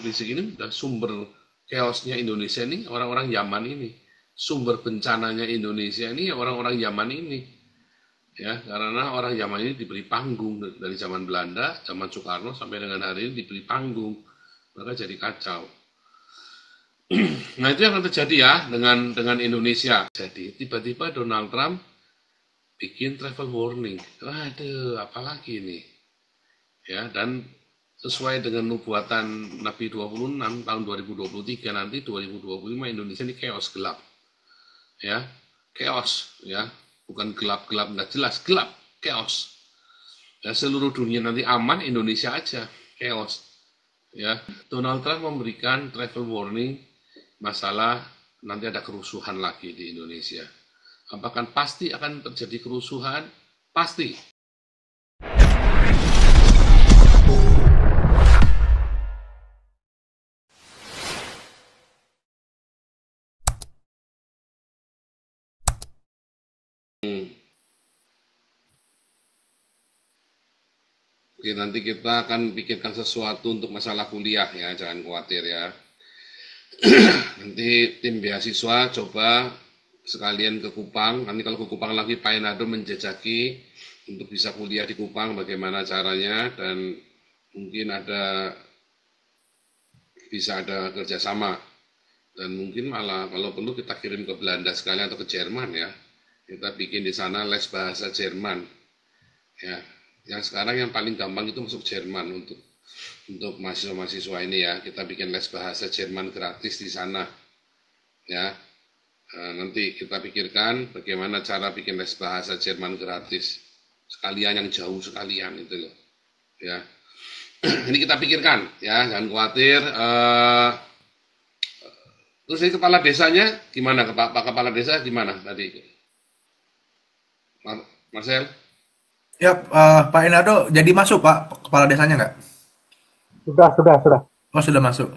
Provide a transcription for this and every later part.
Di sini udah sumber chaosnya Indonesia ini orang-orang Yaman ini. Sumber bencananya Indonesia ini orang-orang Yaman ini. Ya, karena orang Yaman ini diberi panggung dari zaman Belanda, zaman Soekarno sampai dengan hari ini diberi panggung. Maka jadi kacau. Nah, itu yang akan terjadi ya dengan Indonesia. Jadi tiba-tiba Donald Trump bikin travel warning. Waduh, apalagi ini? Ya, dan sesuai dengan nubuatan Nabi 26 tahun 2023 nanti 2025 Indonesia ini chaos gelap. Ya, chaos ya, bukan gelap-gelap nggak jelas, gelap, chaos. Ya, seluruh dunia nanti aman, Indonesia aja chaos. Ya, Donald Trump memberikan travel warning masalah nanti ada kerusuhan lagi di Indonesia. Apakah pasti akan terjadi kerusuhan? Pasti. Oke, nanti kita akan pikirkan sesuatu untuk masalah kuliah ya, jangan khawatir ya. Nanti tim beasiswa coba sekalian ke Kupang. Nanti kalau ke Kupang lagi Pak Enado menjajaki untuk bisa kuliah di Kupang bagaimana caranya dan mungkin bisa ada kerjasama dan mungkin malah kalau perlu kita kirim ke Belanda sekalian atau ke Jerman ya. Kita bikin di sana les bahasa Jerman ya. Yang sekarang yang paling gampang itu masuk Jerman untuk mahasiswa-mahasiswa ini ya. Kita bikin les bahasa Jerman gratis di sana ya. Nanti kita pikirkan bagaimana cara bikin les bahasa Jerman gratis sekalian yang jauh sekalian itu loh ya. Ini kita pikirkan ya, jangan khawatir. Terus ini kepala desanya gimana, Pak Kepala Desa gimana tadi, Marcel? Ya, Pak Enado jadi masuk Pak kepala desanya nggak? Sudah. Oh sudah masuk.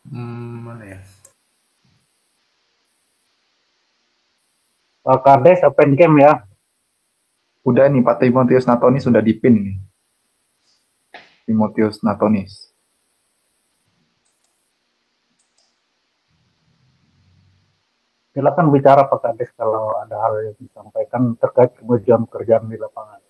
Mana ya? Kades open camp ya. Udah nih Pak Timotius Natonis sudah dipin nih. Timotius Natonis. Silakan bicara Pak Kades kalau ada hal yang disampaikan terkait kemajuan kerjaan di lapangan.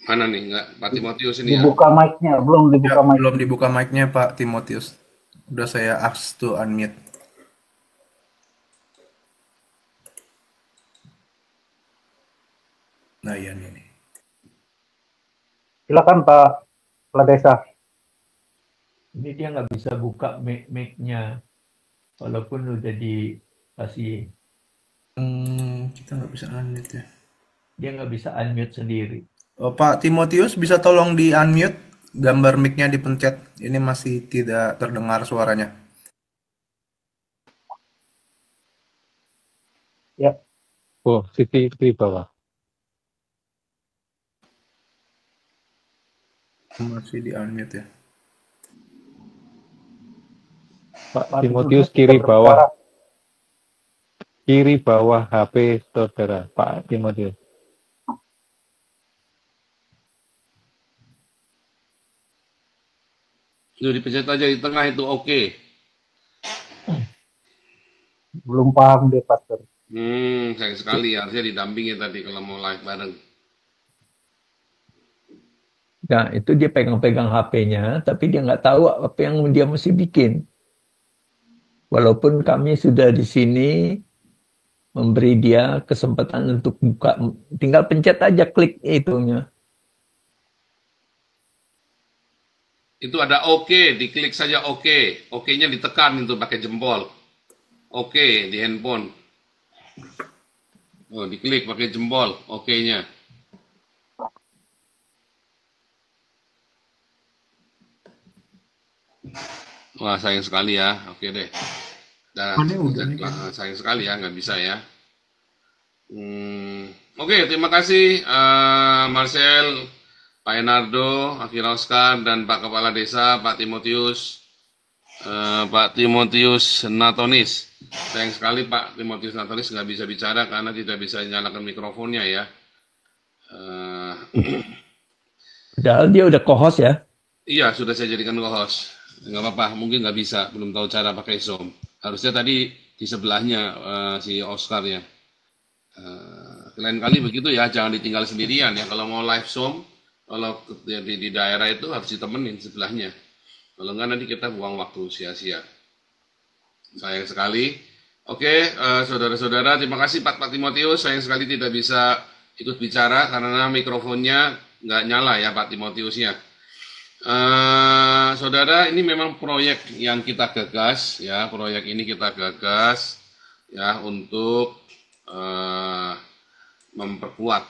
Mana nih, enggak Pak Timotius ini ya? Dibuka mic-nya, belum dibuka mic. Belum dibuka mic-nya Pak Timotius. Udah saya ask to unmute. Nah iya nih. Silakan Pak Kepala Desa. Ini dia nggak bisa buka mic-nya walaupun udah dikasih. Kita nggak bisa unmute ya. Dia nggak bisa unmute sendiri. Oh, Pak Timotius bisa tolong di unmute, gambar mic-nya dipencet. Ini masih tidak terdengar suaranya. Ya. Oh, di bawah. Masih di unmute ya. Pak Timotius kiri bawah. Kiri bawah HP saudara Pak Timotius. Itu dipencet aja di tengah itu oke. Belum paham deh Pastor. Sayang sekali harusnya didampingi tadi kalau mau live bareng. Nah, itu dia pegang-pegang HP-nya, tapi dia nggak tahu apa yang dia mesti bikin. Walaupun kami sudah di sini memberi dia kesempatan untuk buka, tinggal pencet aja klik itunya. Itu ada oke, diklik saja oke. Oke-nya ditekan itu pakai jempol. Oke di handphone. Oh, diklik pakai jempol oke-nya. Wah, sayang sekali ya. Oke deh. Dan sayang sekali ya, nggak bisa ya. Oke, terima kasih Marcel, Pak Enardo, Akhil Oscar, dan Pak Kepala Desa, Pak Timotius Natonis. Sayang sekali Pak Timotius Natonis nggak bisa bicara karena tidak bisa nyalakan mikrofonnya ya. Eh, Padahal dia udah co-host ya. iya, sudah saya jadikan co-host. Nggak apa-apa, mungkin nggak bisa, belum tahu cara pakai Zoom. Harusnya tadi di sebelahnya si Oscar ya. Lain kali begitu ya, jangan ditinggal sendirian ya. Kalau mau live Zoom, kalau di daerah itu harus ditemenin sebelahnya. Kalau nggak nanti kita buang waktu sia-sia. Sayang sekali. Oke, saudara-saudara, terima kasih Pak Timotius. Sayang sekali tidak bisa ikut bicara karena mikrofonnya nggak nyala ya Pak Timotiusnya. Saudara, ini memang proyek yang kita gagas ya, proyek ini kita gagas ya untuk memperkuat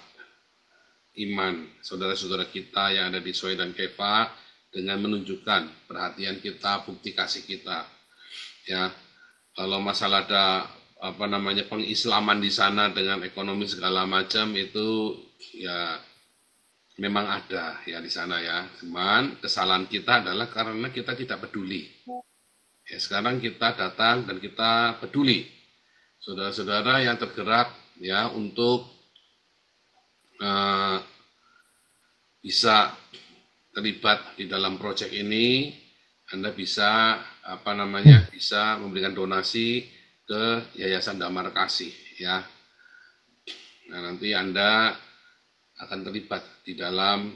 iman saudara-saudara kita yang ada di Soe dan Kefa dengan menunjukkan perhatian kita, bukti kasih kita. Ya, kalau masalah ada pengislaman di sana dengan ekonomi segala macam itu ya memang ada ya di sana ya. Cuman kesalahan kita adalah karena kita tidak peduli. Ya, sekarang kita datang dan kita peduli. Saudara-saudara yang tergerak ya untuk bisa terlibat di dalam proyek ini, Anda bisa bisa memberikan donasi ke Yayasan Damar Kasih ya. Nah, nanti Anda akan terlibat di dalam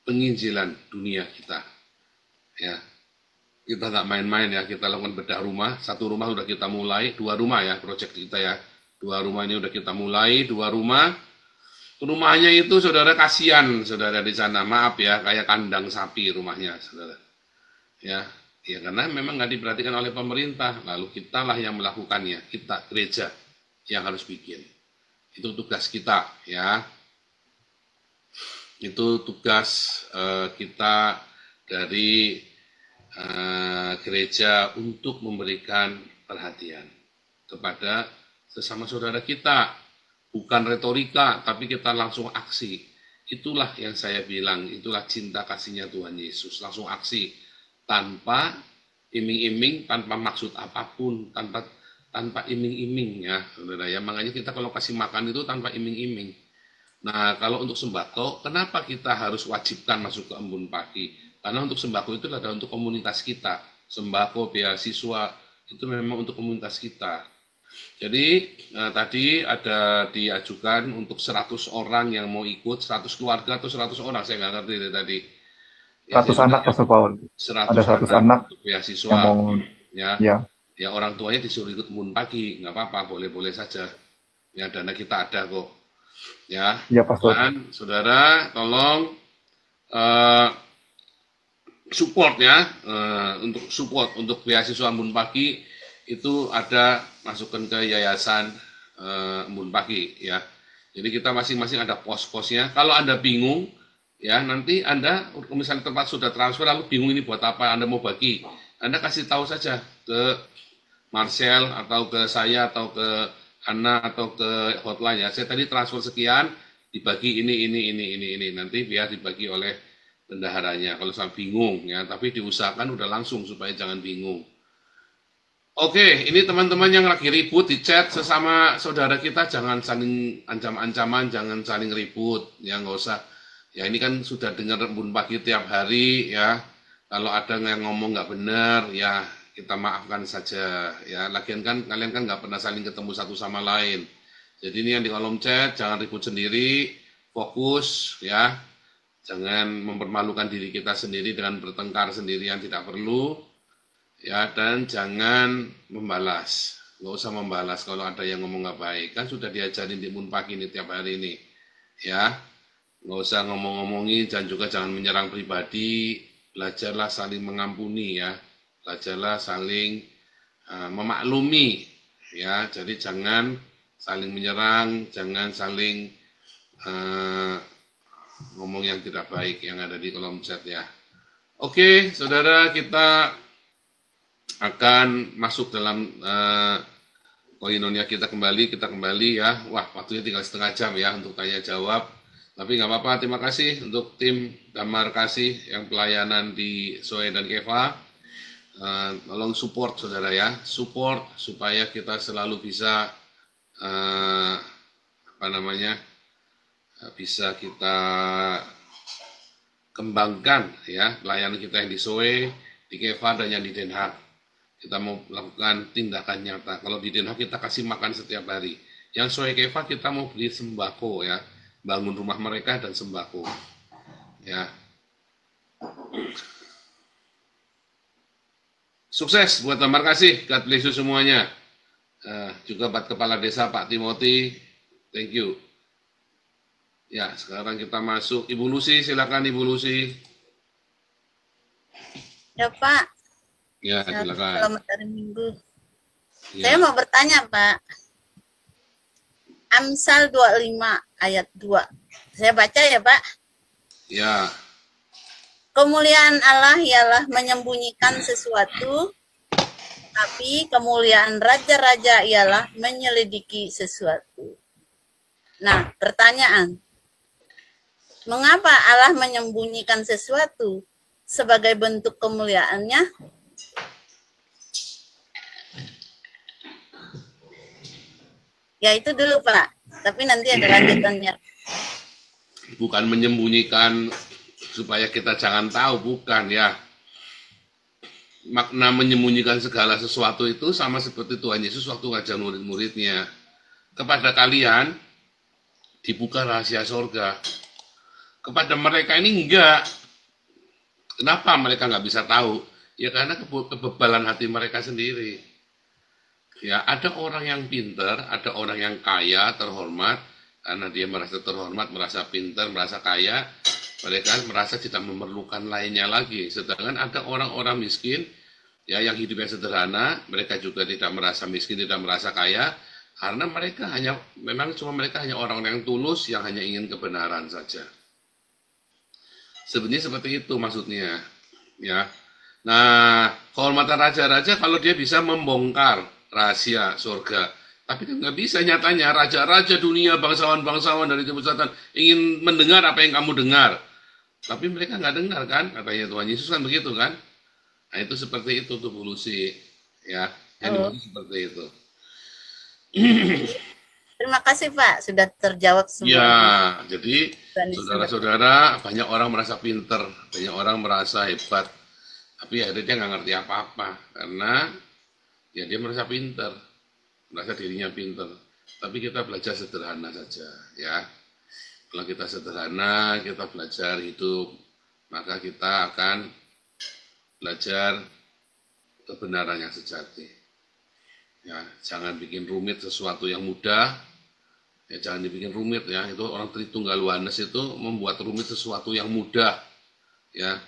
penginjilan dunia kita. Ya, kita nggak main-main ya, kita lakukan bedah rumah. 1 rumah sudah kita mulai, 2 rumah ya proyek kita ya. 2 rumah ini sudah kita mulai, 2 rumah. Rumahnya itu saudara kasihan, saudara di sana. Maaf ya, kayak kandang sapi rumahnya, saudara. Ya, karena memang nggak diperhatikan oleh pemerintah. Lalu kitalah yang melakukannya, kita gereja yang harus bikin. Itu tugas kita, ya. Itu tugas kita dari gereja untuk memberikan perhatian kepada sesama saudara kita. Bukan retorika, tapi kita langsung aksi. Itulah yang saya bilang, itulah cinta kasihnya Tuhan Yesus. Langsung aksi, tanpa iming-iming, tanpa maksud apapun, tanpa iming-iming ya, saudara ya. Makanya kita kalau kasih makan itu tanpa iming-iming. Nah, kalau untuk sembako, kenapa kita harus wajibkan masuk ke embun pagi? Karena untuk sembako itu adalah untuk komunitas kita. Sembako, beasiswa, itu memang untuk komunitas kita. Jadi tadi ada diajukan untuk 100 orang yang mau ikut, 100 keluarga atau 100 orang, saya nggak ngerti tadi. 100 anak, Pastor Paul. 100 Ada 100 anak untuk beasiswa. yang mau, Ya orang tuanya disuruh ikut embun pagi, nggak apa-apa, boleh-boleh saja. Ya dana kita ada kok. Ya, Pastor. dan saudara tolong support ya, untuk support untuk beasiswa embun pagi itu ada masukkan ke yayasan embun pagi ya. Jadi kita masing-masing ada pos-posnya. Kalau Anda bingung ya, nanti Anda misalnya tempat sudah transfer lalu bingung ini buat apa, Anda mau bagi, Anda kasih tahu saja ke Marcel atau ke saya atau ke Ana atau ke hotline ya. Saya tadi transfer sekian, dibagi ini. Nanti biar dibagi oleh bendaharanya. Kalau sampai bingung ya, tapi diusahakan udah langsung supaya jangan bingung. Oke, ini teman-teman yang lagi ribut di chat sesama saudara kita, jangan saling ancam-ancaman, jangan saling ribut, ya nggak usah. Ya ini kan sudah dengar embun pagi tiap hari ya. Kalau ada yang ngomong nggak benar, ya kita maafkan saja. Ya, lagian kan kalian kan nggak pernah saling ketemu satu sama lain. Jadi ini yang di kolom chat, jangan ribut sendiri, fokus ya. Jangan mempermalukan diri kita sendiri dengan bertengkar sendiri yang tidak perlu. Ya, dan jangan membalas, nggak usah membalas kalau ada yang ngomong nggak baik, kan sudah diajarin di embun pagi ini tiap hari ini, ya, nggak usah ngomong-ngomongin, dan juga jangan menyerang pribadi, belajarlah saling mengampuni ya, belajarlah saling memaklumi, ya, jadi jangan saling menyerang, jangan saling ngomong yang tidak baik yang ada di kolom chat ya. Oke, saudara, kita akan masuk dalam koinonia kita kembali ya. Wah, waktunya tinggal setengah jam ya untuk tanya jawab. Tapi nggak apa-apa, terima kasih untuk tim Damar Kasih yang pelayanan di Soe dan Kefa. Tolong support saudara ya, support supaya kita selalu bisa bisa kita kembangkan ya pelayanan kita yang di SOE, di Keva dan yang di Den Haag. Kita mau melakukan tindakan nyata. Kalau di Den Haag kita kasih makan setiap hari. Yang SOE Keva kita mau beli sembako ya, bangun rumah mereka dan sembako. Ya. Sukses buat Tamar Kasih, God bless you semuanya. Juga buat Kepala Desa Pak Timothy, thank you. Ya, sekarang kita masuk. Ibu Lucy, silakan Ibu Lucy. Ya Pak, Ya, silakan. selamat hari Minggu. Ya. Saya mau bertanya Pak. Amsal 25 ayat 2. Saya baca ya Pak. Ya, Kemuliaan Allah ialah menyembunyikan sesuatu, tapi kemuliaan raja-raja ialah menyelidiki sesuatu. Nah, pertanyaan. Mengapa Allah menyembunyikan sesuatu sebagai bentuk kemuliaannya? Ya itu dulu Pak, tapi nanti ada lanjutannya. bukan menyembunyikan supaya kita jangan tahu, bukan ya. Makna menyembunyikan segala sesuatu itu sama seperti Tuhan Yesus waktu ngajar murid-muridnya. Kepada kalian dibuka rahasia sorga. Kepada mereka ini enggak. Kenapa mereka nggak bisa tahu? Ya karena kebebalan hati mereka sendiri. Ya, ada orang yang pintar, ada orang yang kaya, terhormat, karena dia merasa terhormat, merasa pintar, merasa kaya, mereka merasa tidak memerlukan lainnya lagi. Sedangkan ada orang-orang miskin, ya yang hidupnya sederhana, mereka juga tidak merasa miskin, tidak merasa kaya, karena mereka mereka hanya orang-orang yang tulus, yang hanya ingin kebenaran saja. Sebenarnya seperti itu maksudnya, ya. Nah, kehormatan raja-raja kalau dia bisa membongkar rahasia surga. Tapi kan nggak bisa nyatanya, raja-raja dunia, bangsawan-bangsawan dari timur selatan ingin mendengar apa yang kamu dengar. Tapi mereka nggak dengar kan, katanya Tuhan Yesus kan begitu kan. Nah itu seperti itu tuh Bu Lucy. Ya, yang dimaksud seperti itu. Terima kasih Pak, sudah terjawab semua. Ya, jadi saudara-saudara, banyak orang merasa pinter, banyak orang merasa hebat. Tapi akhirnya dia nggak ngerti apa-apa, karena ya dia merasa pinter, merasa dirinya pinter. Tapi kita belajar sederhana saja, ya. Kalau kita sederhana, kita belajar hidup, maka kita akan belajar kebenaran yang sejati. Ya, jangan bikin rumit sesuatu yang mudah. Ya, jangan dibikin rumit ya. Itu orang Tritunggal Yohanes itu membuat rumit sesuatu yang mudah. Ya.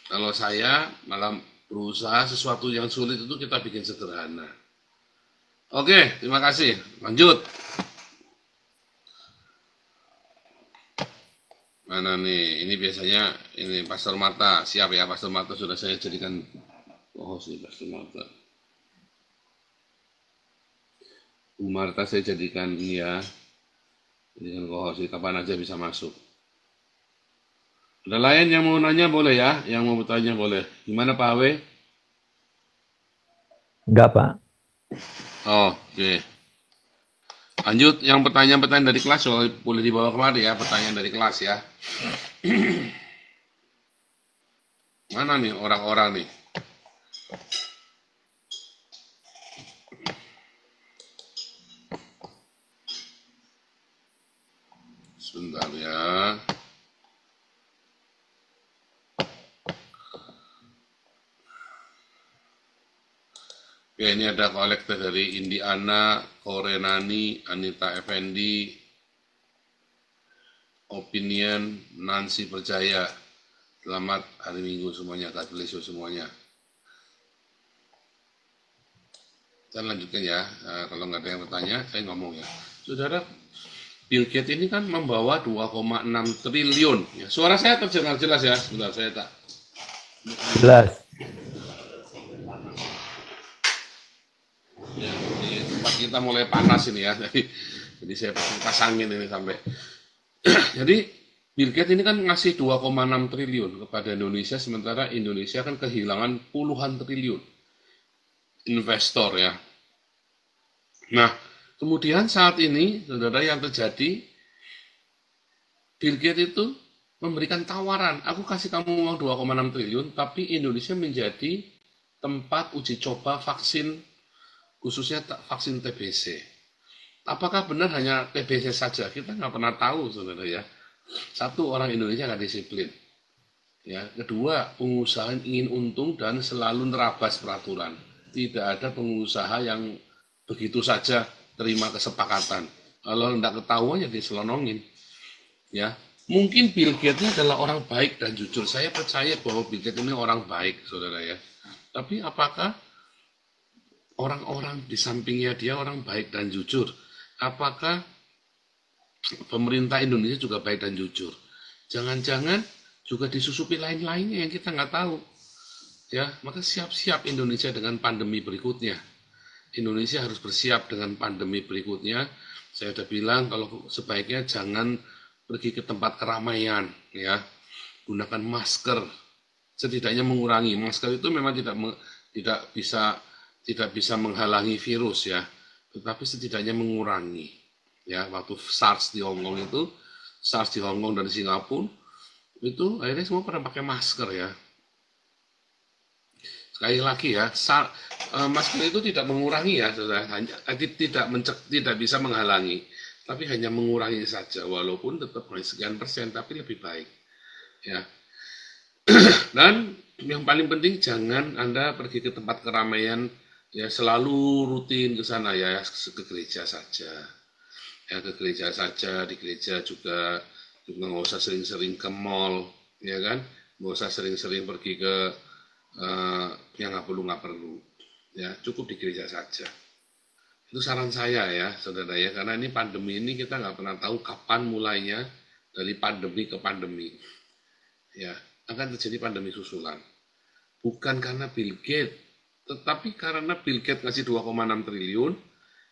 Kalau saya malah berusaha sesuatu yang sulit itu kita bikin sederhana. Oke, terima kasih. Lanjut. Mana nih? Ini biasanya ini Pastor Marta. Siap ya, Pastor Marta sudah saya jadikan host nih Pastor Marta. Bu Marta saya jadikan ini ya. Jadikan host, kapan aja bisa masuk. Ada lain yang mau nanya boleh ya? Yang mau bertanya boleh. Gimana Pak Awe? Enggak, Pak. Oh, oke. Lanjut, yang pertanyaan-pertanyaan dari kelas boleh dibawa kemari ya, pertanyaan dari kelas ya. Mana nih orang-orang nih? Sebentar ya. Oke, ini ada kolektor dari Indiana, Korenani, Anita Effendi, Opinion, Nancy Percaya. Selamat hari Minggu semuanya, God bless you semuanya. Saya lanjutkan ya, kalau nggak ada yang bertanya, saya ngomong ya. Saudara, Bill Gates ini kan membawa 2,6 triliun. Ya, suara saya terdengar jelas ya, sebentar saya tak. Jelas. Ya, di tempat kita mulai panas ini ya, jadi saya pasangin ini sampai. Jadi Bill Gates ini kan ngasih 2,6 triliun kepada Indonesia, sementara Indonesia kan kehilangan puluhan triliun investor ya. Nah, Kemudian saat ini, saudara, yang terjadi, Bill Gates itu memberikan tawaran, aku kasih kamu uang 2,6 triliun, tapi Indonesia menjadi tempat uji coba vaksin, khususnya vaksin TBC. Apakah benar hanya TBC saja? Kita nggak pernah tahu, saudara ya. Satu, orang Indonesia nggak disiplin. Ya, kedua, pengusaha ingin untung dan selalu nerabas peraturan. Tidak ada pengusaha yang begitu saja terima kesepakatan. Kalau tidak ketahuan ya diselonongin. Ya, mungkin Bill Gates adalah orang baik dan jujur. Saya percaya bahwa Bill Gates ini orang baik, saudara ya. Tapi apakah orang-orang di sampingnya dia orang baik dan jujur? Apakah pemerintah Indonesia juga baik dan jujur? Jangan-jangan juga disusupi lain-lainnya yang kita nggak tahu. Ya, maka siap-siap Indonesia dengan pandemi berikutnya. Indonesia harus bersiap dengan pandemi berikutnya. Saya sudah bilang kalau sebaiknya jangan pergi ke tempat keramaian, ya. Gunakan masker. Setidaknya mengurangi. Masker itu memang tidak bisa menghalangi virus ya, tetapi setidaknya mengurangi. Ya, waktu SARS di Hong Kong dan di Singapura itu akhirnya semua pada pakai masker ya. Sekali lagi ya, masker itu tidak mengurangi ya, tidak bisa menghalangi, tapi hanya mengurangi saja, walaupun tetap sekian persen, tapi lebih baik. Ya. Dan yang paling penting jangan Anda pergi ke tempat keramaian ya, selalu rutin ke sana ya, ke gereja saja. Ya, ke gereja saja, di gereja juga nggak usah sering-sering ke mall, ya kan? Nggak usah sering-sering pergi ke yang nggak perlu, ya cukup di gereja saja. Itu saran saya ya, saudara ya, karena ini pandemi ini kita nggak pernah tahu kapan mulainya dari pandemi ke pandemi. Ya, akan terjadi pandemi susulan. Bukan karena Bill Gates, tetapi karena Bill Gates ngasih 2,6 triliun,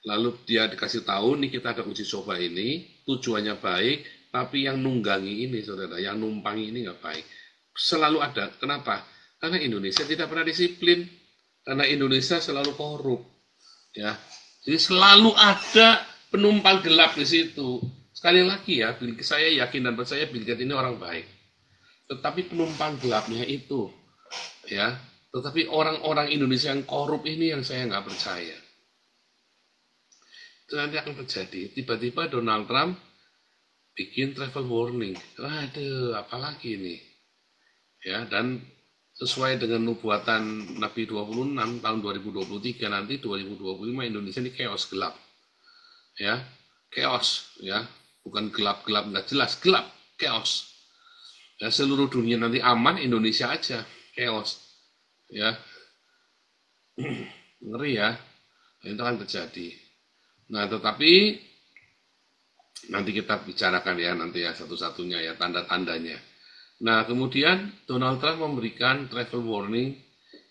lalu dia dikasih tahu nih kita ada uji coba ini, tujuannya baik, tapi yang nunggangi ini, saudara, yang numpangi ini nggak baik. Selalu ada. Kenapa? Karena Indonesia tidak pernah disiplin. Karena Indonesia selalu korup. Ya. Jadi selalu ada penumpang gelap di situ. Sekali lagi ya, saya yakin dan percaya Bill Gates ini orang baik. Tetapi penumpang gelapnya itu, ya. Tetapi orang-orang Indonesia yang korup ini yang saya nggak percaya. Itu nanti akan terjadi. Tiba-tiba Donald Trump bikin travel warning. Waduh, apalagi ini? Ya, dan sesuai dengan nubuatan Nabi 26 tahun 2023 nanti 2025 Indonesia ini chaos gelap. Ya, chaos ya. Bukan gelap-gelap nggak jelas, gelap, chaos. Ya, seluruh dunia nanti aman, Indonesia aja chaos. Ya. Ngeri ya. Itu akan terjadi. Nah, tetapi nanti kita bicarakan ya nanti ya satu-satunya ya tanda-tandanya. Nah kemudian Donald Trump memberikan travel warning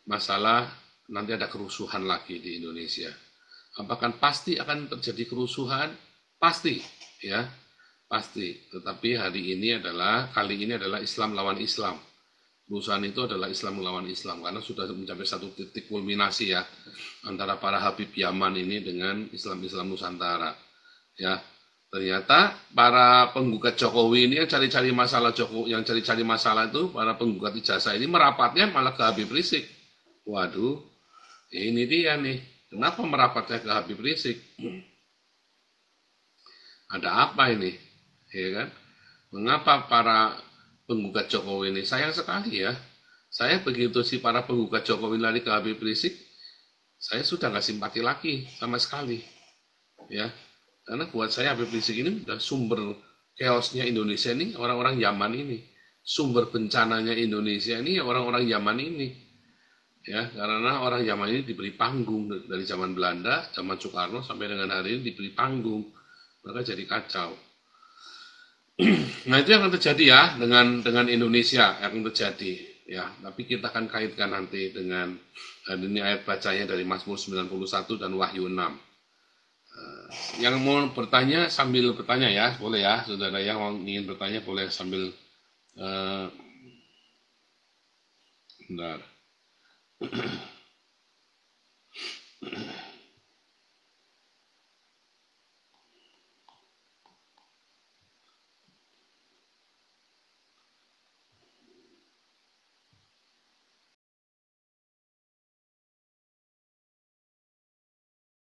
masalah nanti ada kerusuhan lagi di Indonesia. Apakah pasti akan terjadi kerusuhan? Pasti ya, pasti. Tetapi kali ini adalah Islam lawan Islam. Kerusuhan itu adalah Islam melawan Islam karena sudah mencapai satu titik kulminasi ya antara para Habib Yaman ini dengan Islam Nusantara. Ya. Ternyata para penggugat Jokowi ini yang cari-cari masalah itu para penggugat ijazah ini merapatnya malah ke Habib Rizik. Waduh, ini dia nih. Kenapa merapatnya ke Habib Rizik? Ada apa ini? Ya kan? Mengapa para penggugat Jokowi ini? Sayang sekali ya. Saya begitu sih para penggugat Jokowi lari ke Habib Rizik, saya sudah nggak simpati lagi sama sekali. Ya. Karena buat saya Habib Rizik ini sudah sumber chaosnya Indonesia ini orang-orang Yaman ini. Sumber bencananya Indonesia ini orang-orang Yaman ini. Ya, karena orang Yaman ini diberi panggung dari zaman Belanda, zaman Soekarno sampai dengan hari ini diberi panggung. Maka jadi kacau. Nah, itu yang akan terjadi ya dengan Indonesia yang akan terjadi ya. Tapi kita akan kaitkan nanti dengan ini ayat bacanya dari Mazmur 91 dan Wahyu 6. Yang mau bertanya sambil bertanya ya, boleh ya, saudara yang ingin bertanya boleh sambil bentar.